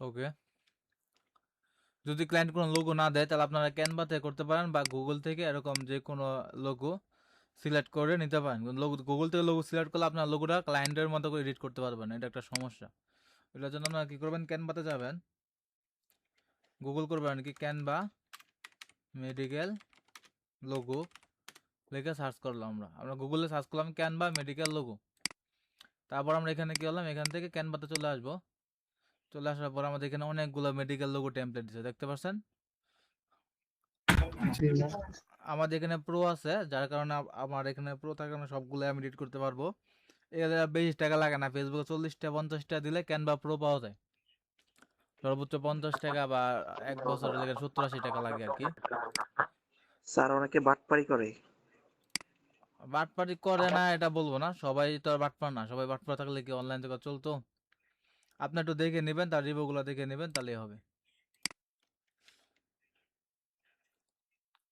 ওকে, যদি ক্লায়েন্ট কোনো লোগো না দেয় তাহলে আপনারা ক্যানভা থেকে করতে পারেন বা গুগল থেকে এরকম যে কোনো লোগো সিলেক্ট করে নিতে পারেন। লোগো গুগল থেকে লোগো সিলেক্ট করলে আপনার লোগোটা ক্লায়েন্টের মতো করে এডিট করতে পারবেন, এটা একটা সমস্যা। এটার জন্য আপনারা কী করবেন, ক্যানভাতে যাবেন, গুগল করবেন কি ক্যানভা মেডিকেল লোগো লিখে সার্চ করলাম, আমরা গুগলে সার্চ করলাম ক্যানভা মেডিকেল লোগো। তারপর আমরা এখানে কী করলাম, এখান থেকে ক্যানভাতে চলে আসবো। চলে আসার পর আমাদের এখানে অনেকগুলো মেডিকেল লোগো টেমপ্লেট দিচ্ছে, দেখতে পাচ্ছেন। আমাদের এখানে প্রো আছে, যার কারণে আমার এখানে প্রো থাকার কারণে সবগুলো আমি এডিট করতে পারবো। এখানে বেশি টাকা লাগে না, ফেসবুকে 40টা 50টা দিলে ক্যানভা প্রো পাওয়া যায়। সর্বোচ্চ 50 টাকা বা এক বছরের লেগে 70-80 টাকা লাগে আর কি। স্যার অনেকে বাটপারি করে। বাটপারি করে না এটা বলবো না, সবাই তো আর বাটপার না, সবাই বাটপার থাকলে কি অনলাইন থেকে চলতো। আপনি একটু দেখে নেবেন, তার রিভিউগুলো দেখে নেবেন, তাহলেই হবে।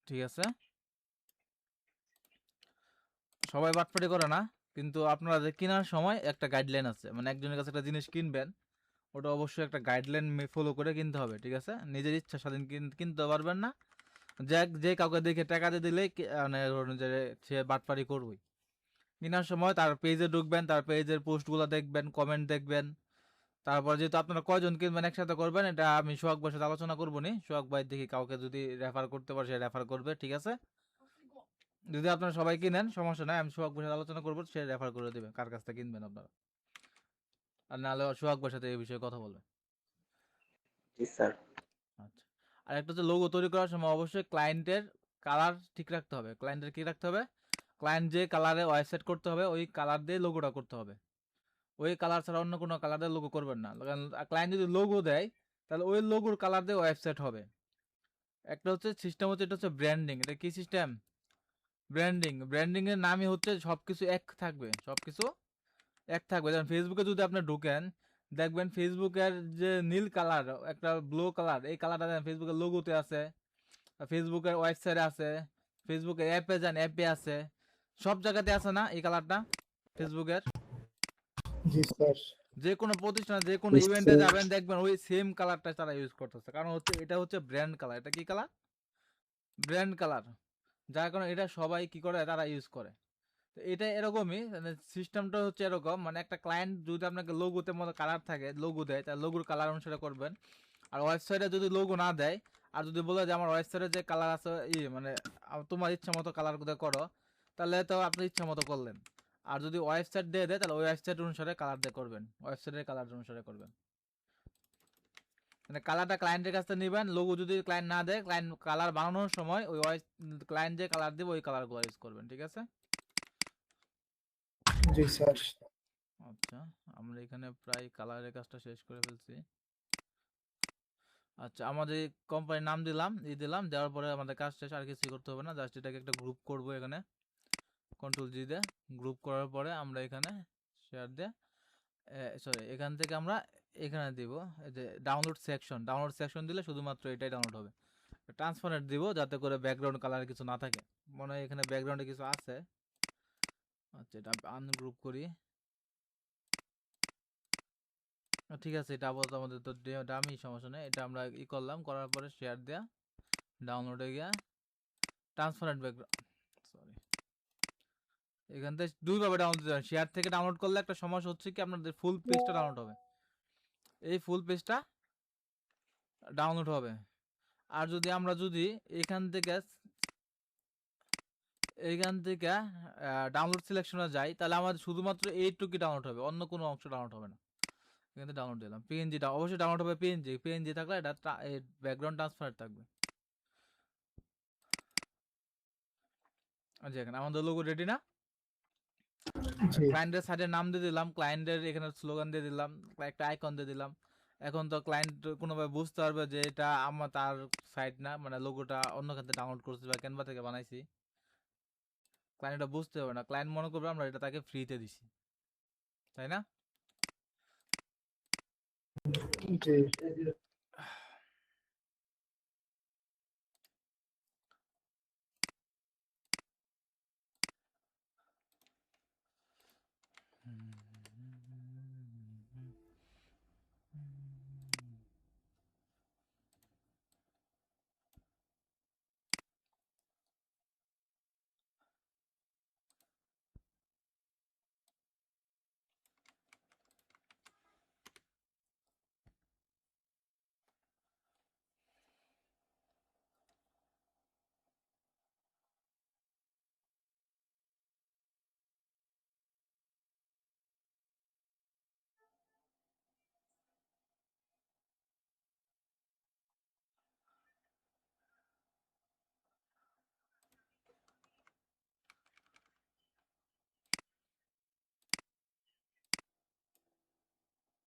ঠিক আছে, সবাই বাটপারি করে না, কিন্তু আপনারা কেনার সময় একটা গাইডলাইন আছে, মানে একজনের কাছে একটা জিনিস কিনবেন, ওটা অবশ্যই একটা গাইডলাইন ফলো করে কিনতে হবে। ঠিক আছে, নিজের ইচ্ছা স্বাধীন কিনতে পারবেন না, যে কাউকে দেখে টাকা দিয়ে দিলে মানে সে বাটপারি করবেই। কেনার সময় তার পেজে ঢুকবেন, তার পেজের পোস্টগুলো দেখবেন, কমেন্ট দেখবেন। তারপর যেহেতু আপনারা কয়জন কিনবেন একসাথে করবেন, এটা আমি সোহাগ ভাইয়ের সাথে আলোচনা করবো নি। সোহাগ ভাই দেখি কাউকে যদি রেফার করতে পারে সে রেফার করবে, ঠিক আছে। যদি আপনারা সবাই কিনেন সমস্যা নাই, আমি সোহাগ ভাইয়ের সাথে আলোচনা করবো, সে রেফার করে দেবে কার কাছ থেকে কিনবেন আপনারা। আর নাহলে সোহাগ ভাইয়ের সাথে এই বিষয়ে কথা বলবেন। জি স্যার। আচ্ছা, আর একটা হচ্ছে লোগো তৈরি করার সময় অবশ্যই ক্লায়েন্টের কালার ঠিক রাখতে হবে। ক্লায়েন্টের কি রাখতে হবে, ক্লায়েন্ট যে কালারে ওয়েবসাইট করতে হবে ওই কালার দিয়ে লোগোটা করতে হবে। ওই কালার ছাড়া অন্য কোনো কালার দিয়ে লোগো করবেন না, কারণ ক্লায়েন্ট যদি লোগো দেয় তাহলে ওই লোগোর কালার দিয়ে ওয়েবসাইট হবে। একটা হচ্ছে সিস্টেম, হচ্ছে এটা হচ্ছে ব্র্যান্ডিং। এটা কি সিস্টেম, ব্র্যান্ডিং। ব্র্যান্ডিং এর নামই হচ্ছে সবকিছু এক থাকবে, সবকিছু এক থাকবে। যেমন ফেসবুকে যদি আপনি ঢুকেন, দেখবেন ফেসবুকের যে নীল কালার, একটা ব্লু কালার, এই কালারটা ফেসবুকের লোগোতে আছে, ফেসবুকের ওয়েবসাইটে আছে, ফেসবুকের অ্যাপে যান অ্যাপে আছে, সব জায়গাতে আছে না এই কালারটা ফেসবুকের। জি স্যার। যে কোনো প্রতিষ্ঠানে যে কোনো ইভেন্টে যাবেন দেখবেন ওই সেম কালারটা তারা ইউজ করতেছে, কারণ হচ্ছে এটা হচ্ছে ব্র্যান্ড কালার। এটা কি কালার, ব্র্যান্ড কালার, যার কারণে এটা সবাই কি করে তারা ইউজ করে। তো এটা এরকমই, মানে সিস্টেমটা হচ্ছে এরকম, মানে একটা ক্লায়েন্ট যদি আপনাকে লোগোতে মতো কালার থাকে, লোগো দেয়, তাহলে লোগোর কালার অনুসারে করবেন। আর ওয়েবসাইটে যদি লোগো না দেয়, আর যদি বলে যে আমার ওয়েবসাইটে যে কালার আছে মানে তোমার ইচ্ছা মতো কালার করো, তাহলে তো আপনি ইচ্ছা মতো করলেন। আর যদি ওয়েবসাইট দিয়ে দেয় তাহলে ওই ওয়েবসাইট অনুসারে কালার দিয়ে করবেন, ওয়েবসাইটের কালার অনুসারে করবেন। মানে কালারটা ক্লায়েন্টের কাছ থেকে নেবেন, লোগো যদি ক্লায়েন্ট না দেয়, ক্লায়েন্ট কালার বানানোর সময় ওই ক্লায়েন্ট যে কালার দেবে ওই কালারগুলো ইউজ করবেন। ঠিক আছে, জি স্যার। আচ্ছা আমরা এখানে প্রায় কালারের কাজটা শেষ করে ফেলছি। আচ্ছা, আমাদের কোম্পানির নাম দিলাম, দেওয়ার পরে আমাদের কাজ শেষ, আর কিছুই করতে হবে না, জাস্ট এটাকে একটা গ্রুপ করব। এখানে কন্ট্রোল জি দিয়ে গ্রুপ করার পরে আমরা এখানে শেয়ার দিয়ে, সরি এখান থেকে আমরা এখানে দিব এই যে ডাউনলোড সেকশন দিলে শুধুমাত্র এটাই ডাউনলোড হবে। ট্রান্সপারেন্ট দিব যাতে করে ব্যাকগ্রাউন্ড কালার কিছু না থাকে, মনে হয় এখানে ব্যাকগ্রাউন্ডে কিছু আছে। আচ্ছা, এটা আনগ্রুপ করি। ঠিক আছে, এটা আপাতত আমাদের তো দামি, সমস্যা নেই। এটা আমরা করলাম, করার পরে শেয়ার দেয়া, ডাউনলোডে গিয়া ট্রান্সপারেন্ট ব্যাকগ্রাউন্ড, সরি এখান থেকে দুইভাবে ডাউনলোড দিতে হবে। শেয়ার থেকে ডাউনলোড করলে একটা সমস্যা হচ্ছে কি, আপনাদের ফুল পেজটা ডাউনলোড হবে, এই ফুল পেজটা ডাউনলোড হবে। আর যদি আমরা এখান থেকে ডাউনলোড সিলেকশনে যাই, তাহলে আমাদের শুধুমাত্র এইটুকুই ডাউনলোড হবে, অন্য কোনো অংশ ডাউনলোড হবে না। এখান থেকে ডাউনলোড দিলাম, পিএনজি অবশ্যই ডাউনলোড হবে, পিএনজি থাকলে এটা ব্যাকগ্রাউন্ড ট্রান্সফার থাকবে। আচ্ছা, এখানে আমাদের লোগো রেডি না, ক্লায়েন্টের সাইডের নাম দিয়ে দিলাম, ক্লায়েন্টের এখানে স্লোগান দিয়ে দিলাম, একটা আইকন দিয়ে দিলাম। এখন তো ক্লায়েন্ট কোনোভাবে বুঝতে পারবে যে এটা আমার তার সাইট না, মানে লোগোটা অন্য খাতে ডাউনলোড করছি বা ক্যানভা থেকে বানাইছি। ক্লায়েন্ট এটা বুঝতে হবে না, ক্লায়েন্ট মনে করবে আমরা এটা তাকে ফ্রিতে দিছি, তাই না? জি।